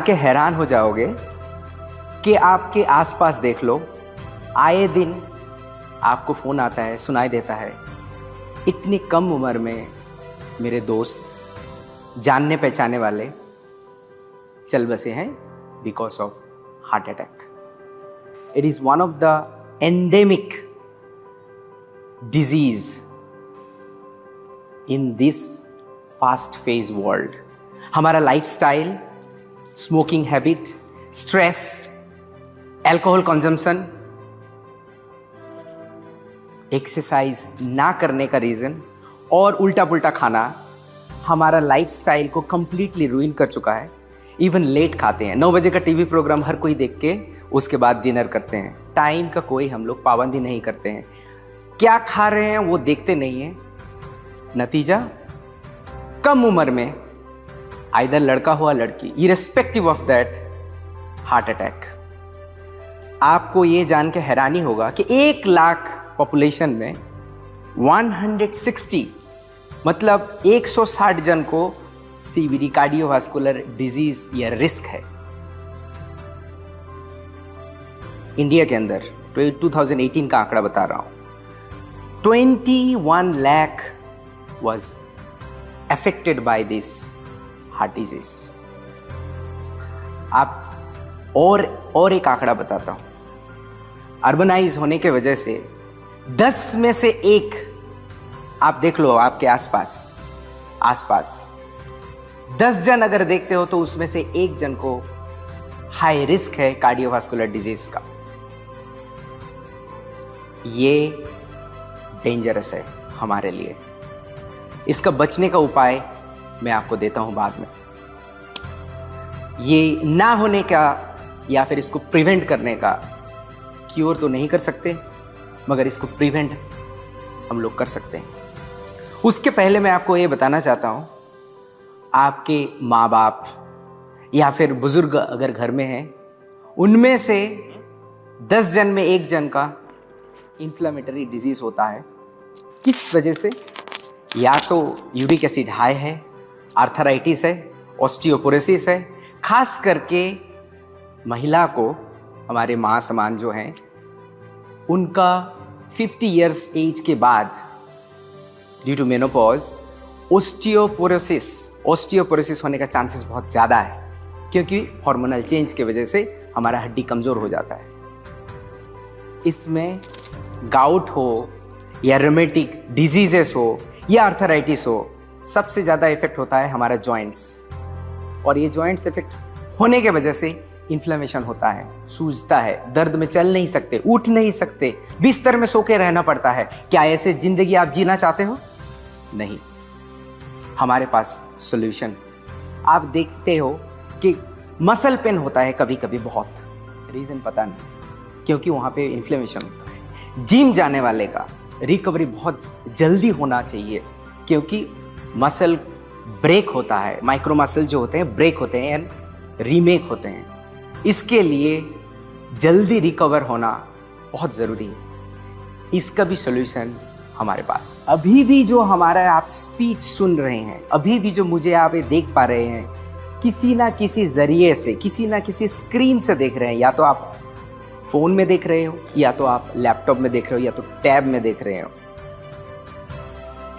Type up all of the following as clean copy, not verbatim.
के हैरान हो जाओगे कि आपके आसपास देख लो, आए दिन आपको फ़ोन आता है, सुनाई देता है, इतनी कम उम्र में मेरे दोस्त, जानने पहचाने वाले चल बसे हैं because of heart attack. It is one of the endemic disease in this fast phase world. हमारा lifestyle, smoking habit, stress, alcohol consumption, exercise ना करने का रीज़न और उल्टा पुल्टा खाना हमारा लाइफस्टाइल को कंप्लीटली रुइन कर चुका है। इवन लेट खाते हैं, 9 बजे का टीवी प्रोग्राम हर कोई देख के उसके बाद डिनर करते हैं। टाइम का कोई हम लोग पाबंदी नहीं करते हैं, क्या खा रहे हैं वो देखते नहीं हैं। नतीजा, कम उम्र में आइदर लड़का हुआ लड़की, irrespective of that, heart attack. आपको ये जान के हैरानी होगा कि 1 लाख पॉपुलेशन में 160 मतलब 160 जन को सीवीडी, कार्डियोवास्कुलर डिजीज या रिस्क है। इंडिया के अंदर 2018 का आंकड़ा बता रहा हूं, 21 lakh was affected by this heart disease। आप और एक आंकड़ा बताता हूं, अर्बनाइज होने के वजह से 10 में से 1, आप देख लो आपके आसपास 10 जन अगर देखते हो तो उसमें से 1 जन को हाई रिस्क है कार्डियोवास्कुलर डिजीज का। ये डेंजरस है हमारे लिए। इसका बचने का उपाय मैं आपको देता हूं बाद में। ये ना होने का या फिर इसको प्रिवेंट करने का क्योर तो नहीं कर सकते, मगर इसको प्रिवेंट हम लोग कर सकते हैं। उसके पहले मैं आपको ये बताना चाहता हूं, आपके माँ बाप या फिर बुजुर्ग अगर घर में हैं, उनमें से 10 जन में 1 जन का इन्फ्लेमेटरी डिजीज होता है। किस वजह से? या तो यूरिक एसिड हाई है, आर्थराइटिस है, ऑस्टियोपोरोसिस है। खास करके महिला को, हमारे माँ समान जो हैं, उनका 50 इयर्स एज के बाद ड्यू टू मेनोपॉज ऑस्टियोपोरोसिस होने का चांसेस बहुत ज़्यादा है, क्योंकि हार्मोनल चेंज की वजह से हमारा हड्डी कमज़ोर हो जाता है। इसमें गाउट हो या रोमेटिक डिजीजेस हो या आर्थराइटिस हो, सबसे ज़्यादा इफेक्ट होता है हमारा जॉइंट्स। और ये जॉइंट्स इफेक्ट होने के वजह से इन्फ्लेमेशन होता है, सूजता है, दर्द में चल नहीं सकते, उठ नहीं सकते, बिस्तर में सो के रहना पड़ता है। क्या ऐसे जिंदगी आप जीना चाहते हो? नहीं। हमारे पास सॉल्यूशन। आप देखते हो कि मसल पेन होता है कभी कभी, बहुत रीज़न पता नहीं, क्योंकि वहाँ पे इन्फ्लेमेशन होता है। जिम जाने वाले का रिकवरी बहुत जल्दी होना चाहिए, क्योंकि मसल ब्रेक होता है, माइक्रो मसल जो होते हैं ब्रेक होते हैं एंड रीमेक होते हैं। इसके लिए जल्दी रिकवर होना बहुत ज़रूरी है। इसका भी सॉल्यूशन हमारे पास। अभी भी जो हमारा आप स्पीच सुन रहे हैं, अभी भी जो मुझे आप देख पा रहे हैं, किसी ना किसी ज़रिए से, किसी ना किसी स्क्रीन से देख रहे हैं। या तो आप फ़ोन में देख रहे हो, या तो आप लैपटॉप में देख रहे हो, या तो टैब में देख रहे हो।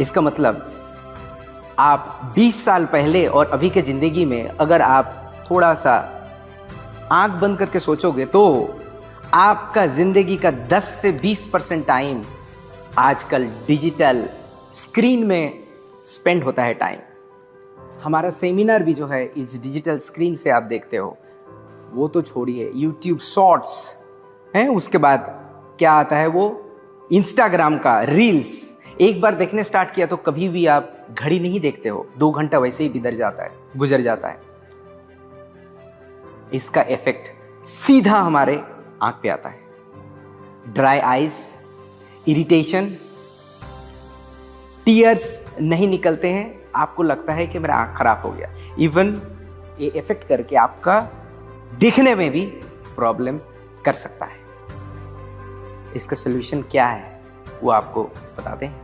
इसका मतलब आप 20 साल पहले और अभी के ज़िंदगी में अगर आप थोड़ा सा आंख बंद करके सोचोगे तो आपका ज़िंदगी का 10 से 20% टाइम आजकल डिजिटल स्क्रीन में स्पेंड होता है टाइम। हमारा सेमिनार भी जो है इस डिजिटल स्क्रीन से आप देखते हो। वो तो छोड़िए, यूट्यूब शॉर्ट्स हैं, उसके बाद क्या आता है वो इंस्टाग्राम का रील्स। एक बार देखने स्टार्ट किया तो कभी भी आप घड़ी नहीं देखते हो, 2 घंटा वैसे ही गुजर जाता है। इसका इफेक्ट सीधा हमारे आंख पे आता है। ड्राई आइज, इरिटेशन, टीयर्स नहीं निकलते हैं, आपको लगता है कि मेरा आंख खराब हो गया। इवन ये इफेक्ट करके आपका दिखने में भी प्रॉब्लम कर सकता है। इसका सॉल्यूशन क्या है वो आपको बताते हैं।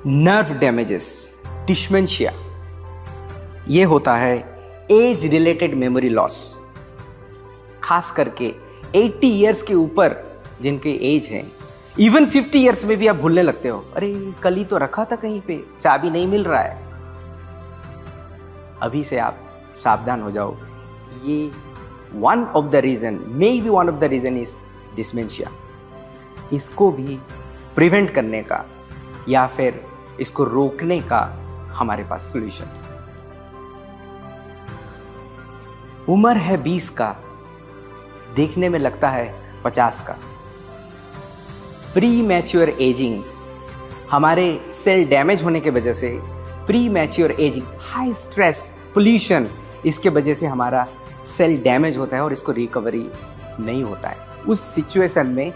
नर्व डैमेजेस, डिस्मेंशिया, ये होता है एज रिलेटेड मेमोरी लॉस, खास करके 80 इयर्स के ऊपर जिनके एज है, इवन 50 इयर्स में भी आप भूलने लगते हो, अरे कल ही तो रखा था कहीं पे, चाबी नहीं मिल रहा है। अभी से आप सावधान हो जाओ। ये one of the reason, may be one of the reason is dementia. इसको भी प्रिवेंट करने का या फिर इसको रोकने का हमारे पास सॉल्यूशन। उम्र है 20 का, देखने में लगता है 50 का। प्री मैच्योर एजिंग, हमारे सेल डैमेज होने की वजह से pre mature ageing, high stress, pollution, इसके वजह से हमारा सेल डैमेज होता है और इसको रिकवरी नहीं होता है। उस सिचुएशन में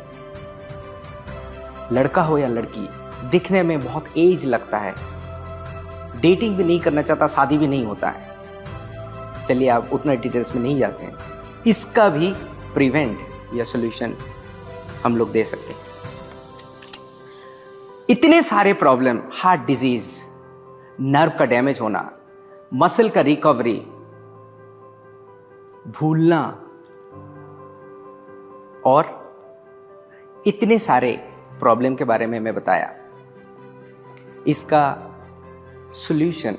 लड़का हो या लड़की दिखने में बहुत एज लगता है, डेटिंग भी नहीं करना चाहता, शादी भी नहीं होता है। चलिए आप उतना डिटेल्स में नहीं जाते हैं। इसका भी प्रिवेंट या सॉल्यूशन हम लोग दे सकते हैं। इतने सारे प्रॉब्लम, हार्ट डिजीज, नर्व का डैमेज होना, मसल का रिकवरी, भूलना और इतने सारे प्रॉब्लम के बारे में मैं बताया। इसका सॉल्यूशन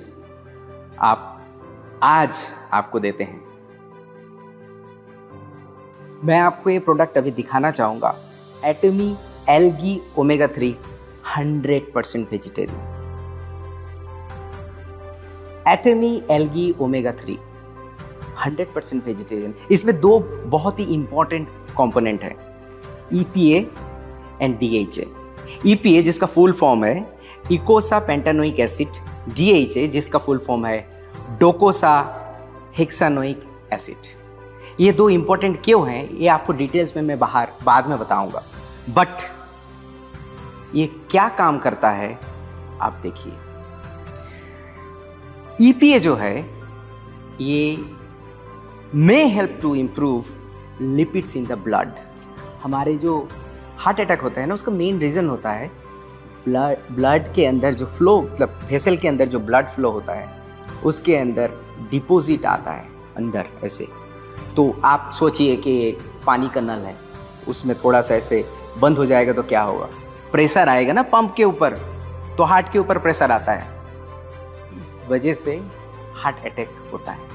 आज आपको देते हैं। मैं आपको ये प्रोडक्ट अभी दिखाना चाहूंगा, Atomy algae omega 3 100% vegetarian. Atomy algae omega 3 100% vegetarian. इसमें दो बहुत ही इंपॉर्टेंट कंपोनेंट है, EPA एंड DHA। EPA जिसका फुल फॉर्म है इकोसा पेंटानोइक एसिड, DHA जिसका फुल फॉर्म है डोकोसा हेक्सानोइक एसिड। ये दो इंपॉर्टेंट क्यों हैं ये आपको डिटेल्स में मैं बाद में बताऊंगा, बट ये क्या काम करता है आप देखिए। EPA जो है ये may help to improve lipids in the blood. हमारे जो हार्ट अटैक होता है ना, उसका मेन रीजन होता है ब्लड के अंदर जो फ्लो, मतलब वेसल के अंदर जो ब्लड फ्लो होता है उसके अंदर डिपॉजिट आता है अंदर ऐसे। तो आप सोचिए कि एक पानी का नल है, उसमें थोड़ा सा ऐसे बंद हो जाएगा तो क्या होगा, प्रेशर आएगा ना पंप के ऊपर, तो हार्ट के ऊपर प्रेशर आता है, इस वजह से हार्ट अटैक होता है।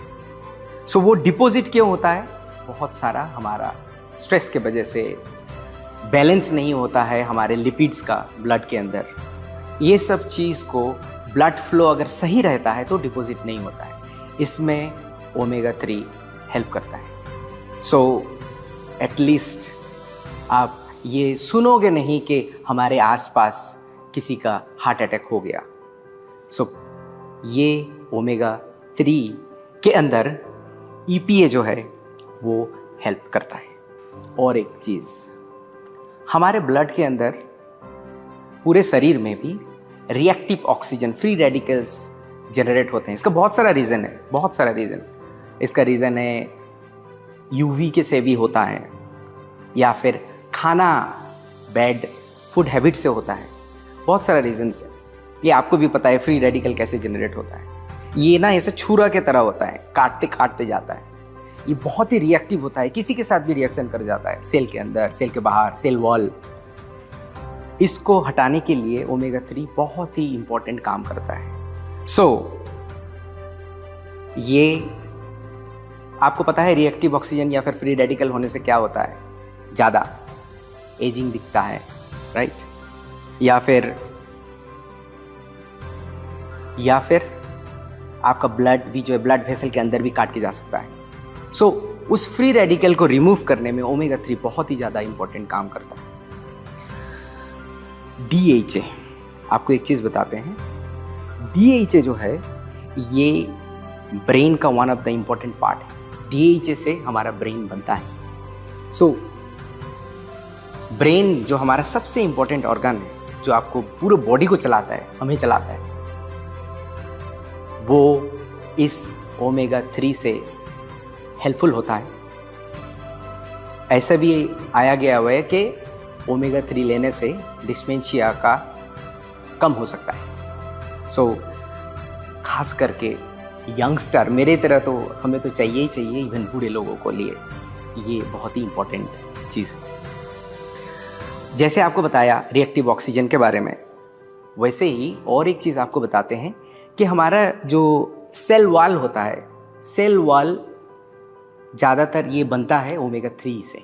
सो वो डिपॉजिट क्यों होता है, बहुत सारा हमारा स्ट्रेस के वजह से बैलेंस नहीं होता है हमारे लिपिड्स का ब्लड के अंदर। ये सब चीज़ को ब्लड फ्लो अगर सही रहता है तो डिपॉजिट नहीं होता है। इसमें ओमेगा 3 हेल्प करता है। सो एटलीस्ट आप ये सुनोगे नहीं कि हमारे आसपास किसी का हार्ट अटैक हो गया। सो ये ओमेगा 3 के अंदर EPA जो है वो हेल्प करता है। और एक चीज़, हमारे ब्लड के अंदर पूरे शरीर में भी reactive oxygen, free radicals generate होते हैं। इसका बहुत सारा रीज़न है, बहुत सारा रीज़न। इसका रीज़न है UV के से भी होता है, या फिर खाना बैड फूड हैबिट से होता है, बहुत सारा रीजंस है। ये आपको भी पता है फ्री रेडिकल कैसे जनरेट होता है। ये ना ऐसे छुरा के तरह होता है, काटते काटते जाता है। ये बहुत ही रिएक्टिव होता है, किसी के साथ भी रिएक्शन कर जाता है, सेल के अंदर, सेल के बाहर, सेल वॉल। इसको हटाने के लिए ओमेगा 3 बहुत ही इंपॉर्टेंट काम करता है। सो ये आपको पता है रिएक्टिव ऑक्सीजन या फिर फ्री रेडिकल होने से क्या होता है, ज़्यादा एजिंग दिखता है, राइट? या फिर आपका ब्लड भी जो है ब्लड वेसल के अंदर भी काट के जा सकता है। सो उस फ्री रेडिकल को रिमूव करने में ओमेगा 3 बहुत ही ज़्यादा इंपॉर्टेंट काम करता है। DHA, आपको एक चीज़ बताते हैं, DHA जो है ये ब्रेन का one of the important part है। DHA से हमारा ब्रेन बनता है। सो ब्रेन जो हमारा सबसे इंपॉर्टेंट ऑर्गन है, जो आपको पूरे बॉडी को चलाता है, हमें चलाता है, वो इस ओमेगा 3 से हेल्पफुल होता है। ऐसा भी आया गया हुआ है कि ओमेगा 3 लेने से डिस्मेंशिया का कम हो सकता है। सो खास करके यंगस्टर मेरे तरह तो हमें तो चाहिए ही चाहिए, इवन बूढ़े लोगों को लिए ये बहुत ही इंपॉर्टेंट चीज़ है। जैसे आपको बताया रिएक्टिव ऑक्सीजन के बारे में, वैसे ही और एक चीज़ आपको बताते हैं कि हमारा जो सेल वॉल होता है, सेल वॉल ज़्यादातर ये बनता है ओमेगा 3 से।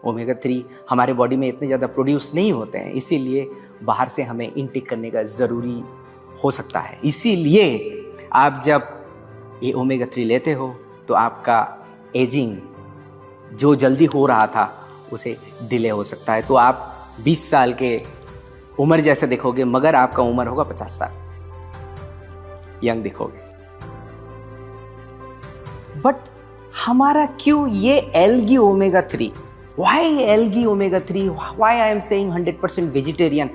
ओमेगा 3 हमारे बॉडी में इतने ज़्यादा प्रोड्यूस नहीं होते हैं, इसीलिए बाहर से हमें इनटेक करने का ज़रूरी हो सकता है। इसीलिए आप जब ये ओमेगा 3 लेते हो तो आपका एजिंग जो जल्दी हो रहा था उसे डिले हो सकता है। तो आप 20 साल के उम्र जैसे दिखोगे, मगर आपका उम्र होगा 50 साल, यंग दिखोगे। बट हमारा क्यों ये algae omega 3, why algae omega 3, why I am saying 100% vegetarian,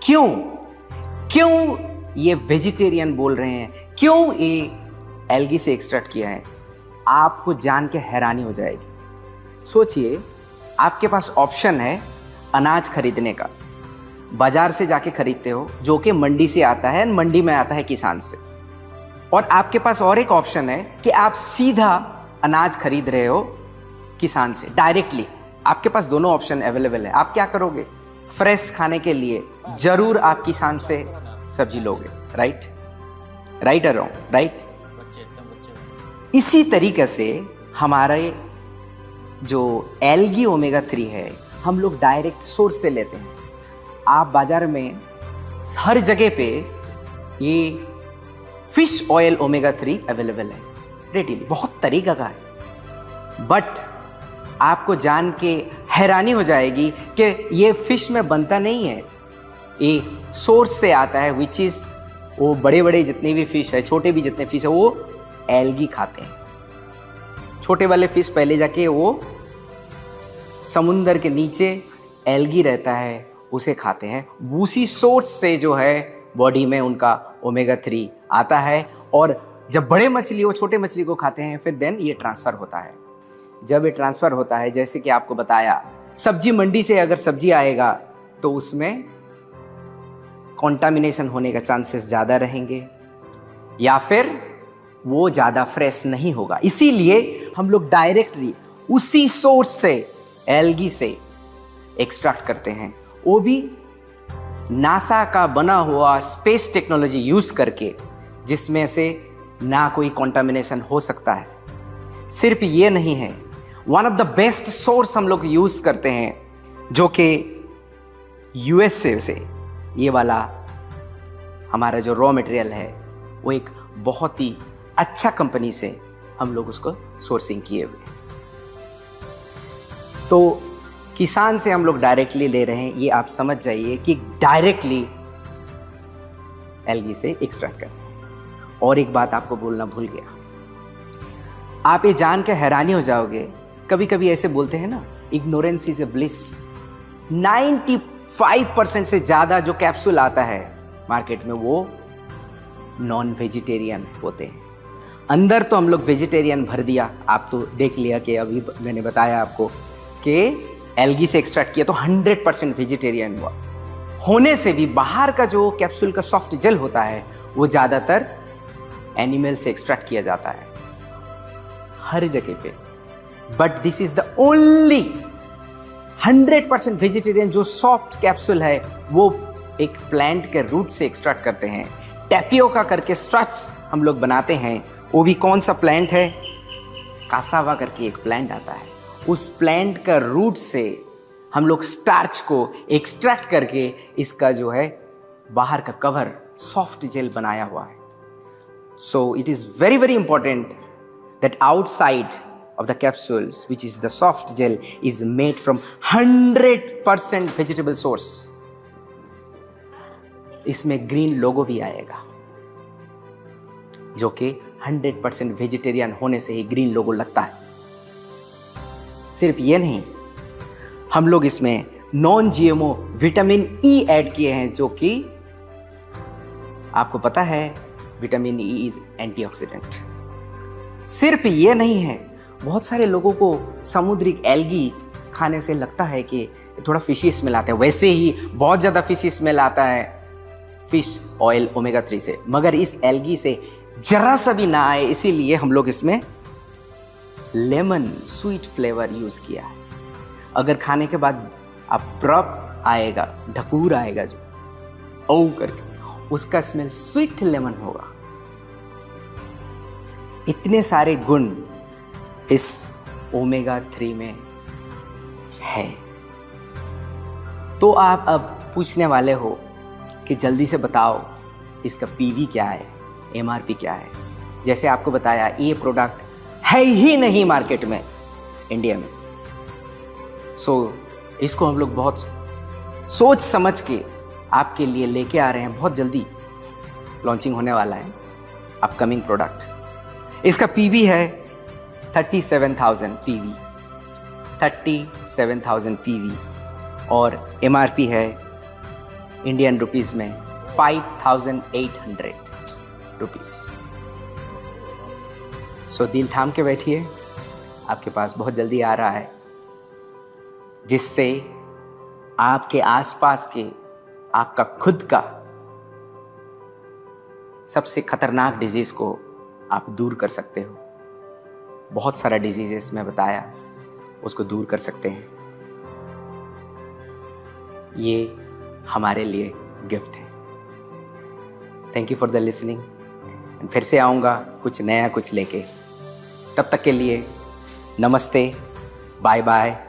क्यों ये वेजिटेरियन बोल रहे हैं, क्यों ये एल्गी से एक्सट्रैक्ट किया है, आपको जान के हैरानी हो जाएगी। सोचिए, आपके पास ऑप्शन है अनाज खरीदने का, बाजार से जाके खरीदते हो जो कि मंडी से आता है, मंडी में आता है किसान से, और आपके पास और एक ऑप्शन है कि आप सीधा अनाज खरीद रहे हो किसान से डायरेक्टली। आपके पास दोनों ऑप्शन अवेलेबल है। आप क्या करोगे? फ्रेश खाने के लिए जरूर आप किसान से सब्जी लोगे, राइट और रॉन्ग, राइट। इसी तरीके से हमारे जो एल्गी ओमेगा 3 है, हम लोग डायरेक्ट सोर्स से लेते हैं। आप बाजार में हर जगह पे ये फिश ऑयल ओमेगा 3 अवेलेबल है रेडीली, बहुत तरीका का है। बट आपको जान के हैरानी हो जाएगी कि ये फिश में बनता नहीं है, ये सोर्स से आता है, विच इज वो बड़े बड़े जितने भी फिश है, छोटे भी जितने फिश है, वो एल्गी खाते हैं। छोटे वाले फिश पहले जाके वो समुंदर के नीचे एल्गी रहता है, उसे खाते हैं। उसी सोर्स से जो है बॉडी में उनका ओमेगा 3 आता है, और जब बड़े मछली वो छोटे मछली को खाते हैं, फिर देन ये ट्रांसफ़र होता है। जब ये ट्रांसफ़र होता है, जैसे कि आपको बताया, सब्जी मंडी से अगर सब्जी आएगा तो उसमें कॉन्टामिनेशन होने का चांसेस ज़्यादा रहेंगे, या फिर वो ज़्यादा फ्रेश नहीं होगा। इसीलिए हम लोग डायरेक्टली उसी सोर्स से एल्गी से एक्सट्रैक्ट करते हैं, वो भी नासा का बना हुआ स्पेस टेक्नोलॉजी यूज़ करके, जिसमें से ना कोई कॉन्टामिनेशन हो सकता है। सिर्फ ये नहीं है, one of the best source हम लोग यूज़ करते हैं, जो कि यूएसए से ये वाला हमारा जो रॉ मटेरियल है, वो एक बहुत ही अच्छा कंपनी से हम लोग उसको सोर्सिंग किए हुए। तो किसान से हम लोग डायरेक्टली ले रहे हैं, ये आप समझ जाइए कि डायरेक्टली एल्गी से एक्सट्रैक्ट कर रहे हैं। और एक बात आपको बोलना भूल गया, आप ये जान के हैरानी हो जाओगे, कभी कभी ऐसे बोलते हैं ना, इग्नोरेंस इज ए ब्लिस। 95% से ज़्यादा जो कैप्सूल आता है मार्केट में, वो नॉन वेजिटेरियन होते हैं। अंदर तो हम लोग वेजिटेरियन भर दिया, आप तो देख लिया कि अभी मैंने बताया आपको कि एल्गी से एक्सट्रैक्ट किया तो 100% वेजिटेरियन हुआ। होने से भी बाहर का जो कैप्सूल का सॉफ्ट जेल होता है, वो ज़्यादातर एनिमल से एक्सट्रैक्ट किया जाता है हर जगह पे। But this is the only 100% vegetarian जो सॉफ्ट कैप्सूल है, वो एक प्लांट के रूट से एक्सट्रैक्ट करते हैं। टैपियोका करके स्टार्च हम लोग बनाते हैं, वो भी कौन सा प्लांट है? कासावा करके एक प्लांट आता है, उस प्लांट का रूट से हम लोग स्टार्च को एक्सट्रैक्ट करके इसका जो है बाहर का कवर सॉफ्ट जेल बनाया हुआ है। So it is very very important that outside of the capsules, which is the soft gel, is made from 100% vegetable source. इसमें ग्रीन लोगो भी आएगा, जो कि 100% वेजिटेरियन होने से ही ग्रीन लोगो लगता है। सिर्फ ये नहीं, हम लोग इसमें non GMO vitamin E add किए हैं, जो कि आपको पता है विटामिन ई इज एंटीऑक्सीडेंट। सिर्फ ये नहीं है, बहुत सारे लोगों को समुद्री एल्गी खाने से लगता है कि थोड़ा फिशी स्मेल आता है, वैसे ही बहुत ज़्यादा फिशी स्मेल आता है फिश ऑयल ओमेगा 3 से, मगर इस एल्गी से जरा सा भी ना आए, इसीलिए हम लोग इसमें लेमन स्वीट फ्लेवर यूज किया है। अगर खाने के बाद आप ब्रप आएगा, ढकूर आएगा जो ओ करके, उसका स्मेल स्वीट लेमन होगा। इतने सारे गुण इस ओमेगा 3 में है। तो आप अब पूछने वाले हो कि जल्दी से बताओ इसका पीवी क्या है, एमआरपी क्या है। जैसे आपको बताया, ये प्रोडक्ट है ही नहीं मार्केट में, इंडिया में। इसको हम लोग बहुत सोच समझ के आपके लिए लेके आ रहे हैं। बहुत जल्दी लॉन्चिंग होने वाला है अपकमिंग प्रोडक्ट। इसका पीवी है 37,000 पीवी, 37,000 पीवी, और एमआरपी है इंडियन रुपीस में 5,800 रुपीस। दिल थाम के बैठिए, आपके पास बहुत जल्दी आ रहा है, जिससे आपके आसपास के, आपका खुद का सबसे खतरनाक डिजीज को आप दूर कर सकते हो। बहुत सारा डिजीजेस मैं बताया, उसको दूर कर सकते हैं। ये हमारे लिए गिफ्ट है। Thank you for the listening. फिर से आऊँगा कुछ नया कुछ लेके। तब तक के लिए नमस्ते, बाय बाय।